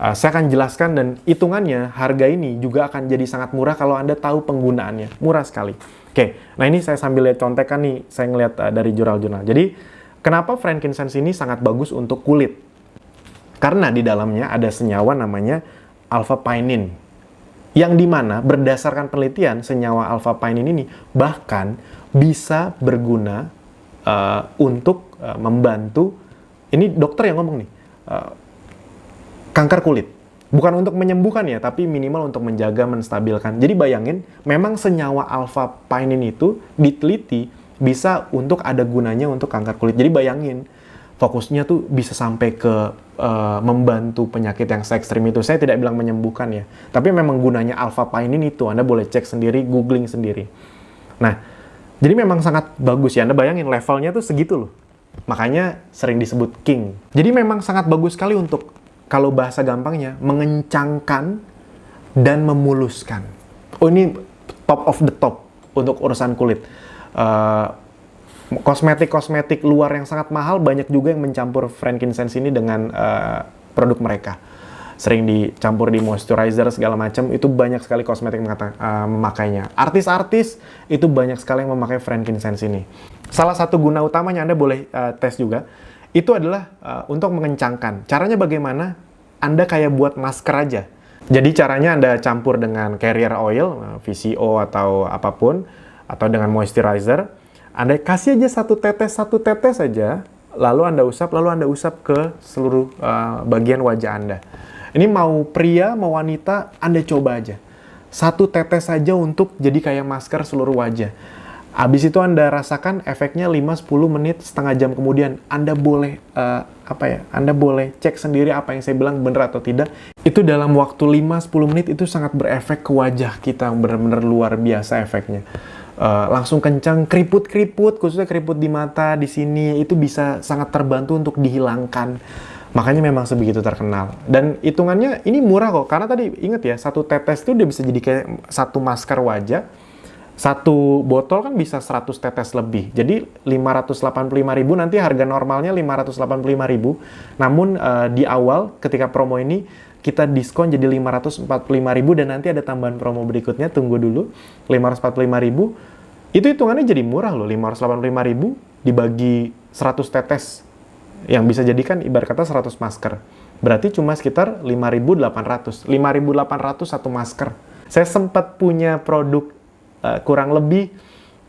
Saya akan jelaskan dan hitungannya harga ini juga akan jadi sangat murah kalau Anda tahu penggunaannya. Murah sekali. Oke, nah ini saya sambil lihat contekan nih, saya ngeliat dari jurnal-jurnal. Jadi, kenapa frankincense ini sangat bagus untuk kulit? Karena di dalamnya ada senyawa namanya alpha-pinene. Yang dimana berdasarkan penelitian, senyawa alpha-pinene ini bahkan bisa berguna untuk membantu, ini dokter yang ngomong nih, kanker kulit. Bukan untuk menyembuhkan ya, tapi minimal untuk menjaga, menstabilkan. Jadi bayangin, memang senyawa alpha-pinene itu diteliti bisa untuk ada gunanya untuk kanker kulit. Jadi bayangin, fokusnya tuh bisa sampai ke membantu penyakit yang se-ekstrim itu. Saya tidak bilang menyembuhkan ya, tapi memang gunanya alpha-pinene itu. Anda boleh cek sendiri, googling sendiri. Nah, jadi memang sangat bagus ya. Anda bayangin levelnya tuh segitu loh. Makanya sering disebut king. Jadi memang sangat bagus sekali untuk, kalau bahasa gampangnya, mengencangkan dan memuluskan. Oh, ini top of the top untuk urusan kulit. Kosmetik-kosmetik luar yang sangat mahal, banyak juga yang mencampur frankincense ini dengan produk mereka. Sering dicampur di moisturizer, segala macam. Itu banyak sekali kosmetik memakainya. Artis-artis itu banyak sekali yang memakai frankincense ini. Salah satu guna utamanya, Anda boleh tes juga, itu adalah untuk mengencangkan. Caranya bagaimana? Anda kayak buat masker aja. Jadi caranya Anda campur dengan carrier oil, VCO atau apapun, atau dengan moisturizer. Anda kasih aja satu tetes aja, lalu Anda usap ke seluruh bagian wajah Anda. Ini mau pria, mau wanita, Anda coba aja. Satu tetes saja untuk jadi kayak masker seluruh wajah. Habis itu Anda rasakan efeknya 5-10 menit, setengah jam kemudian Anda boleh Anda boleh cek sendiri apa yang saya bilang benar atau tidak. Itu dalam waktu 5-10 menit itu sangat berefek ke wajah kita, benar-benar luar biasa efeknya. Langsung kencang, keriput-keriput, khususnya keriput di mata, di sini, itu bisa sangat terbantu untuk dihilangkan. Makanya memang sebegitu terkenal. Dan hitungannya ini murah kok, karena tadi ingat ya, satu tetes itu udah bisa jadi kayak satu masker wajah. Satu botol kan bisa 100 tetes lebih. Jadi 585.000, nanti harga normalnya 585.000. Namun di awal ketika promo ini kita diskon jadi 545.000 dan nanti ada tambahan promo berikutnya, tunggu dulu. 545.000 itu hitungannya jadi murah loh. 585.000 dibagi 100 tetes yang bisa jadikan ibarat kata 100 masker. Berarti cuma sekitar 5.800. 5.800 satu masker. Saya sempat punya produk kurang lebih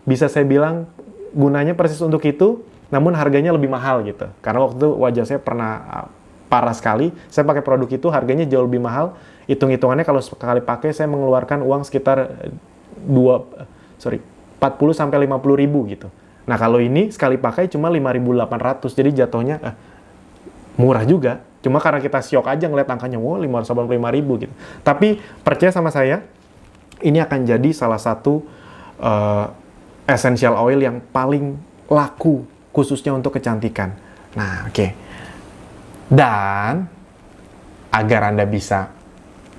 bisa saya bilang gunanya persis untuk itu, namun harganya lebih mahal gitu. Karena waktu itu wajah saya pernah parah sekali, saya pakai produk itu harganya jauh lebih mahal. Hitung-hitungannya kalau sekali pakai saya mengeluarkan uang sekitar 40 sampai 50 ribu gitu. Nah, kalau ini sekali pakai cuma 5.800, jadi jatuhnya murah juga. Cuma karena kita syok aja ngeliat angkanya, wow 585.000 gitu. Tapi percaya sama saya, ini akan jadi salah satu essential oil yang paling laku, khususnya untuk kecantikan. Nah, oke. Dan, agar Anda bisa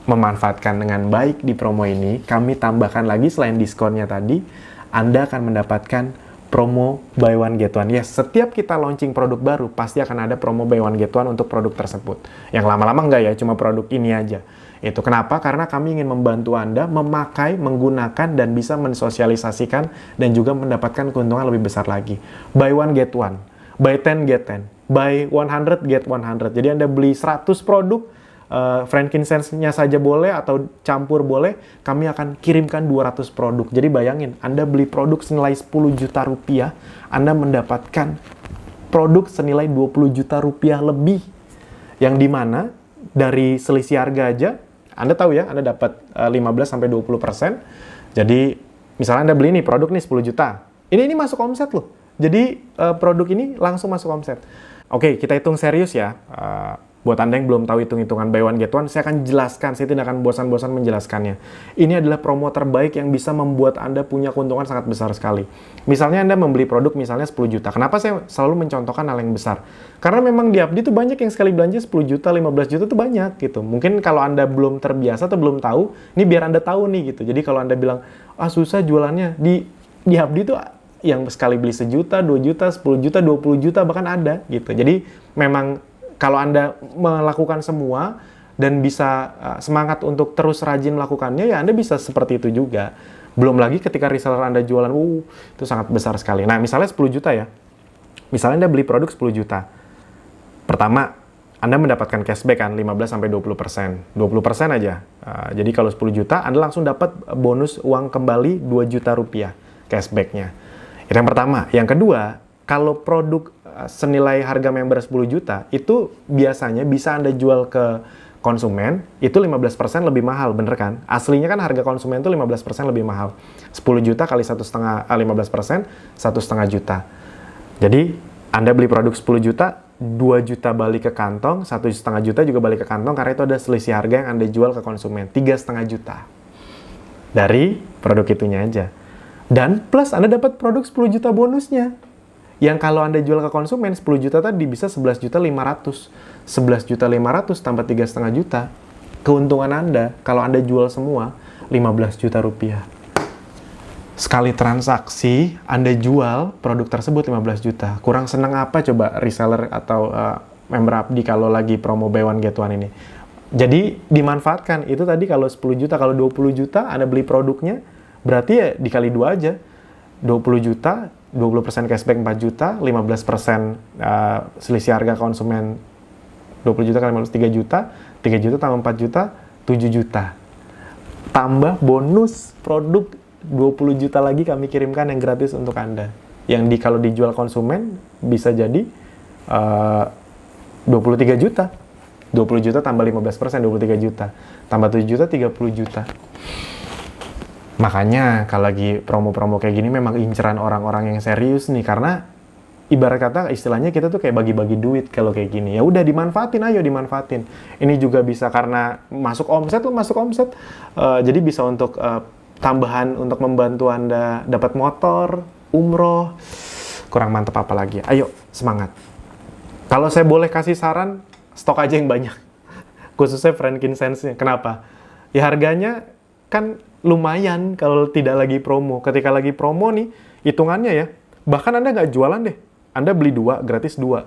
memanfaatkan dengan baik di promo ini, kami tambahkan lagi selain diskonnya tadi, Anda akan mendapatkan promo buy one get one. Yes, setiap kita launching produk baru, pasti akan ada promo buy one get one untuk produk tersebut. Yang lama-lama enggak ya, cuma produk ini aja. Itu kenapa? Karena kami ingin membantu Anda memakai, menggunakan, dan bisa mensosialisasikan dan juga mendapatkan keuntungan lebih besar lagi. Buy one get one, buy 10 get 10, buy 100 get 100. Jadi Anda beli 100 produk, frankincense-nya saja boleh atau campur boleh, kami akan kirimkan 200 produk. Jadi bayangin, Anda beli produk senilai 10 juta rupiah, Anda mendapatkan produk senilai 20 juta rupiah lebih. Yang dimana dari selisih harga aja, Anda tahu ya, Anda dapat 15-20%. Jadi, misalnya Anda beli nih produk nih 10 juta. Ini masuk omset loh. Jadi, produk ini langsung masuk omset. Oke, kita hitung serius ya. Buat Anda yang belum tahu hitung-hitungan buy one get one, saya akan jelaskan, saya tidak akan bosan-bosan menjelaskannya. Ini adalah promo terbaik yang bisa membuat Anda punya keuntungan sangat besar sekali. Misalnya Anda membeli produk misalnya 10 juta. Kenapa saya selalu mencontohkan hal yang besar? Karena memang di Abdi itu banyak yang sekali belanja 10 juta, 15 juta itu banyak gitu. Mungkin kalau Anda belum terbiasa atau belum tahu, ini biar Anda tahu nih gitu. Jadi kalau Anda bilang, susah jualannya, di Abdi itu yang sekali beli 1 juta, 2 juta, 10 juta, 20 juta bahkan ada gitu. Jadi memang kalau Anda melakukan semua dan bisa semangat untuk terus rajin melakukannya, ya Anda bisa seperti itu juga. Belum lagi ketika reseller Anda jualan, itu sangat besar sekali. Nah, misalnya 10 juta ya. Misalnya Anda beli produk 10 juta. Pertama, Anda mendapatkan cashback kan, 15-20%. 20% aja. Jadi kalau 10 juta, Anda langsung dapat bonus uang kembali 2 juta rupiah cashback-nya. Itu yang pertama. Yang kedua, kalau produk senilai harga member 10 juta, itu biasanya bisa Anda jual ke konsumen, itu 15% lebih mahal, bener kan? Aslinya kan harga konsumen itu 15% lebih mahal. 10 juta kali 15%, 1,5 juta. Jadi, Anda beli produk 10 juta, 2 juta balik ke kantong, 1,5 juta juga balik ke kantong, karena itu ada selisih harga yang Anda jual ke konsumen, 3,5 juta. Dari produk itunya aja. Dan plus Anda dapat produk 10 juta bonusnya. Yang kalau Anda jual ke konsumen 10 juta tadi bisa 11.500.000. 11.500.000 tambah 3,5 juta. Keuntungan Anda kalau Anda jual semua 15 juta rupiah. Sekali transaksi Anda jual produk tersebut 15 juta. Kurang senang apa coba reseller atau member Abdi kalau lagi promo buy one get one ini. Jadi dimanfaatkan. Itu tadi kalau 10 juta, kalau 20 juta Anda beli produknya, berarti ya dikali 2 aja. 20 juta, 20% cashback 4 juta, 15% selisih harga konsumen 20 juta kali 15, 3 juta, 3 juta tambah 4 juta, 7 juta. Tambah bonus produk 20 juta lagi kami kirimkan yang gratis untuk Anda. Yang kalau dijual konsumen bisa jadi 23 juta. 20 juta tambah 15%, 23 juta. Tambah 7 juta, 30 juta. Makanya kalau lagi promo-promo kayak gini memang inceran orang-orang yang serius nih, karena ibarat kata istilahnya kita tuh kayak bagi-bagi duit kalau kayak gini. Ya udah dimanfaatin, ayo dimanfaatin. Ini juga bisa karena masuk omset. Jadi bisa untuk tambahan untuk membantu Anda dapat motor, umroh. Kurang mantep apa lagi? Ayo semangat. Kalau saya boleh kasih saran, stok aja yang banyak. Khususnya frankincense-nya. Kenapa? Ya harganya kan lumayan kalau tidak lagi promo. Ketika lagi promo nih, hitungannya ya, bahkan Anda nggak jualan deh. Anda beli 2, gratis 2.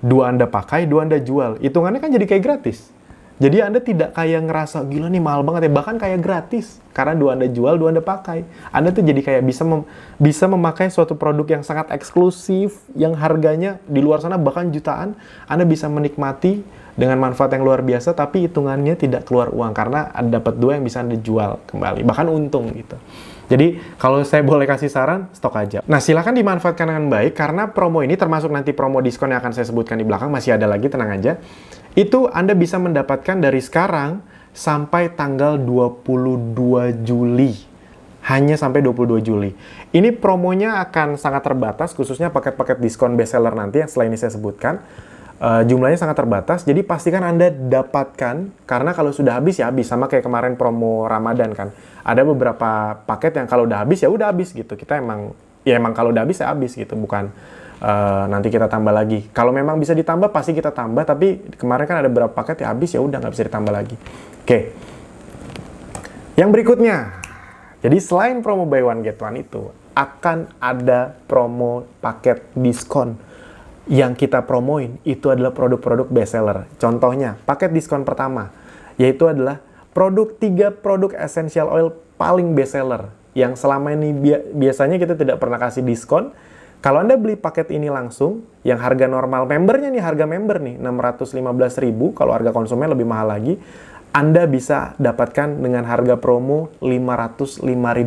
2 Anda pakai, 2 Anda jual. Hitungannya kan jadi kayak gratis. Jadi Anda tidak kayak ngerasa, gila nih mahal banget ya. Bahkan kayak gratis. Karena 2 Anda jual, 2 Anda pakai. Anda tuh jadi kayak bisa memakai suatu produk yang sangat eksklusif, yang harganya di luar sana bahkan jutaan. Anda bisa menikmati dengan manfaat yang luar biasa, tapi hitungannya tidak keluar uang. Karena Anda dapat 2 yang bisa Anda jual kembali. Bahkan untung gitu. Jadi, kalau saya boleh kasih saran, stok aja. Nah, silakan dimanfaatkan dengan baik, karena promo ini termasuk nanti promo diskon yang akan saya sebutkan di belakang, masih ada lagi, tenang aja. Itu Anda bisa mendapatkan dari sekarang sampai tanggal 22 Juli. Hanya sampai 22 Juli. Ini promonya akan sangat terbatas, khususnya paket-paket diskon bestseller nanti yang setelah ini saya sebutkan. Jumlahnya sangat terbatas, jadi pastikan Anda dapatkan, karena kalau sudah habis ya habis, sama kayak kemarin promo Ramadan kan. Ada beberapa paket yang kalau udah habis ya udah habis gitu. Kita emang kalau udah habis ya habis gitu, bukan nanti kita tambah lagi. Kalau memang bisa ditambah pasti kita tambah, tapi kemarin kan ada beberapa paket ya habis ya udah nggak bisa ditambah lagi. Oke. Yang berikutnya. Jadi selain promo buy one get one itu, akan ada promo paket diskon. Yang kita promoin itu adalah produk-produk bestseller. Contohnya, paket diskon pertama, yaitu adalah 3 produk essential oil paling bestseller. Yang selama ini biasanya kita tidak pernah kasih diskon. Kalau Anda beli paket ini langsung, yang harga normal membernya nih, harga member nih, 615.000, kalau harga konsumen lebih mahal lagi, Anda bisa dapatkan dengan harga promo 505.000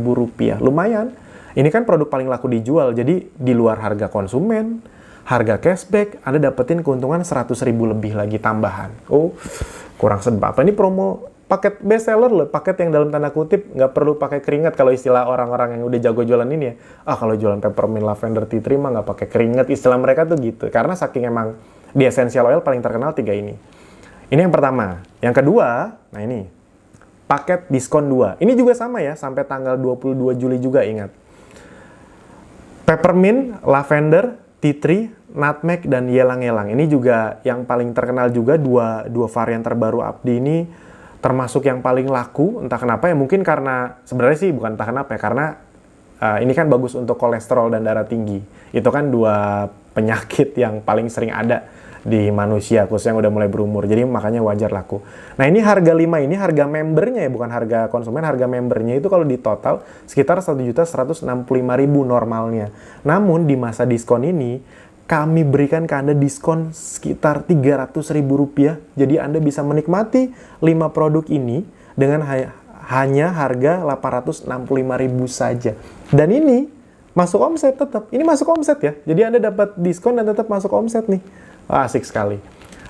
rupiah. Lumayan. Ini kan produk paling laku dijual, jadi di luar harga konsumen, harga cashback, Anda dapetin keuntungan 100.000 lebih lagi tambahan. Oh, kurang sedap. Ini promo paket bestseller loh, paket yang dalam tanda kutip nggak perlu pakai keringat kalau istilah orang-orang yang udah jago jualan ini ya. Kalau jualan peppermint lavender tea tree mah nggak pakai keringat, istilah mereka tuh gitu. Karena saking emang di essential oil paling terkenal 3 ini. Ini yang pertama. Yang kedua, nah ini, paket diskon 2. Ini juga sama ya, sampai tanggal 22 Juli juga, ingat. Peppermint, lavender, tea tree, nutmeg, dan ylang-ylang. Ini juga yang paling terkenal juga, dua varian terbaru Abdi ini termasuk yang paling laku. Entah kenapa ya, mungkin karena, sebenarnya sih bukan entah kenapa ya, karena ini kan bagus untuk kolesterol dan darah tinggi. Itu kan dua penyakit yang paling sering ada di manusia, khususnya yang udah mulai berumur. Jadi makanya wajar laku. Nah ini harga 5 ini harga membernya ya, bukan harga konsumen. Harga membernya itu kalau di total sekitar 1.165.000 normalnya. Namun di masa diskon ini, kami berikan ke Anda diskon sekitar Rp300.000. Jadi Anda bisa menikmati 5 produk ini dengan hanya harga Rp865.000 saja. Dan ini masuk omset tetap. Ini masuk omset ya. Jadi Anda dapat diskon dan tetap masuk omset nih. Asik sekali.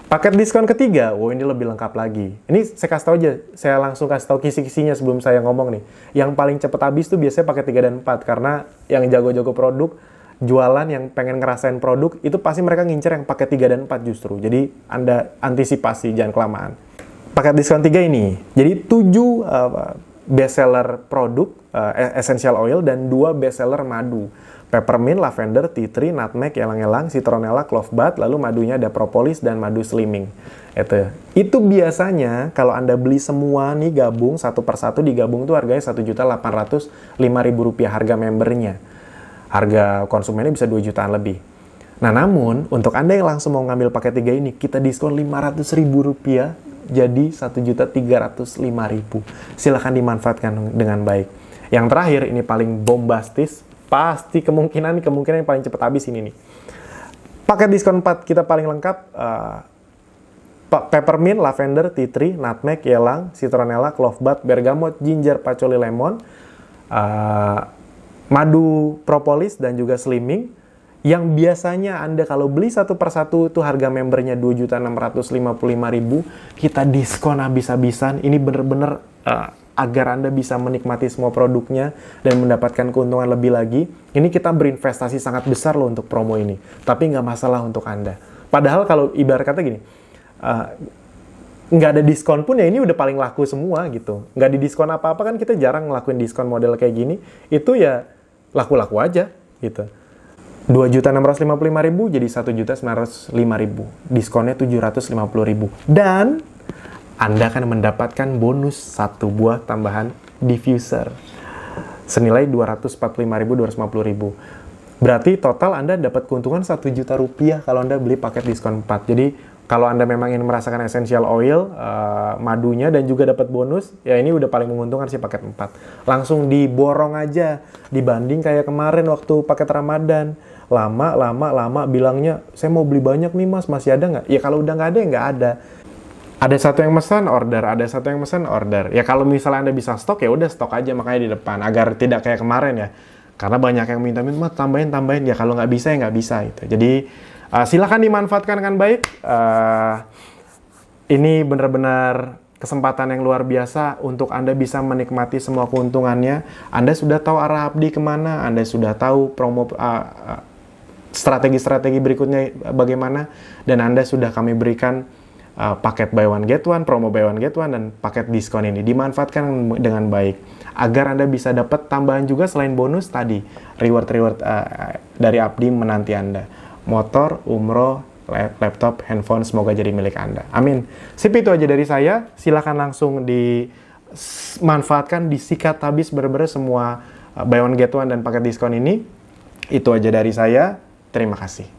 Paket diskon ketiga, ini lebih lengkap lagi. Ini saya kasih tahu aja, saya langsung kasih tahu kisi-kisinya sebelum saya ngomong nih. Yang paling cepat habis tuh biasanya paket 3 dan 4, karena yang jago-jago produk, jualan, yang pengen ngerasain produk, itu pasti mereka ngincer yang paket 3 dan 4 justru. Jadi Anda antisipasi, jangan kelamaan. Paket diskon 3 ini, jadi 7 bestseller produk, essential oil, dan 2 bestseller madu. Peppermint, lavender, tea tree, nutmeg, ylang-ylang, citronella, clove bud, lalu madunya ada propolis dan madu slimming. Itu biasanya kalau Anda beli semua nih gabung, satu persatu digabung tuh harganya Rp1.805.000 harga membernya. Harga konsumennya bisa 2 jutaan lebih. Nah namun, untuk Anda yang langsung mau ngambil paket 3 ini, kita diskon Rp500.000 jadi Rp1.305.000. Silahkan dimanfaatkan dengan baik. Yang terakhir, ini paling bombastis, pasti kemungkinan yang paling cepat habis ini nih. Paket diskon 4 kita paling lengkap, peppermint, lavender, tea tree, nutmeg, ylang, citronella, clove bud, bergamot, ginger, patchouli, lemon, madu propolis, dan juga slimming. Yang biasanya Anda kalau beli satu persatu itu harga membernya Rp2.655.000, kita diskon habis-habisan. Ini bener-bener agar Anda bisa menikmati semua produknya dan mendapatkan keuntungan lebih lagi. Ini kita berinvestasi sangat besar loh untuk promo ini. Tapi nggak masalah untuk Anda. Padahal kalau ibarat kata gini, nggak ada diskon pun ya ini udah paling laku semua gitu. Nggak di diskon apa-apa kan kita jarang ngelakuin diskon model kayak gini. Itu ya laku-laku aja gitu. Rp2.655.000 jadi Rp1.905.000. Diskonnya Rp750.000. Dan Anda akan mendapatkan bonus 1 buah tambahan diffuser senilai Rp245.250.000. Berarti total Anda dapat keuntungan Rp1 juta kalau Anda beli paket diskon 4. Jadi kalau Anda memang ingin merasakan essential oil, madunya, dan juga dapat bonus, ya ini udah paling menguntungkan sih paket 4. Langsung diborong aja, dibanding kayak kemarin waktu paket Ramadan. Lama bilangnya, saya mau beli banyak nih mas, masih ada nggak? Ya kalau udah nggak ada, ya nggak ada. Ada satu yang pesan order, ada satu yang pesan order. Ya kalau misalnya Anda bisa stok, ya udah stok aja makanya di depan, agar tidak kayak kemarin ya. Karena banyak yang minta, tambahin. Ya kalau nggak bisa, ya nggak bisa itu. Jadi silakan dimanfaatkan dengan baik. Ini benar-benar kesempatan yang luar biasa untuk Anda bisa menikmati semua keuntungannya. Anda sudah tahu arah Abdi kemana, Anda sudah tahu promo strategi-strategi berikutnya bagaimana, dan Anda sudah kami berikan paket buy one get one, promo buy one get one, dan paket diskon ini. Dimanfaatkan dengan baik agar Anda bisa dapat tambahan juga selain bonus tadi, reward dari Abdi menanti Anda. Motor, umroh, laptop, handphone, semoga jadi milik Anda. Amin. Sip, itu aja dari saya. Silakan langsung dimanfaatkan, disikat habis bener-bener semua buy one get one dan paket diskon ini. Itu aja dari saya. Terima kasih.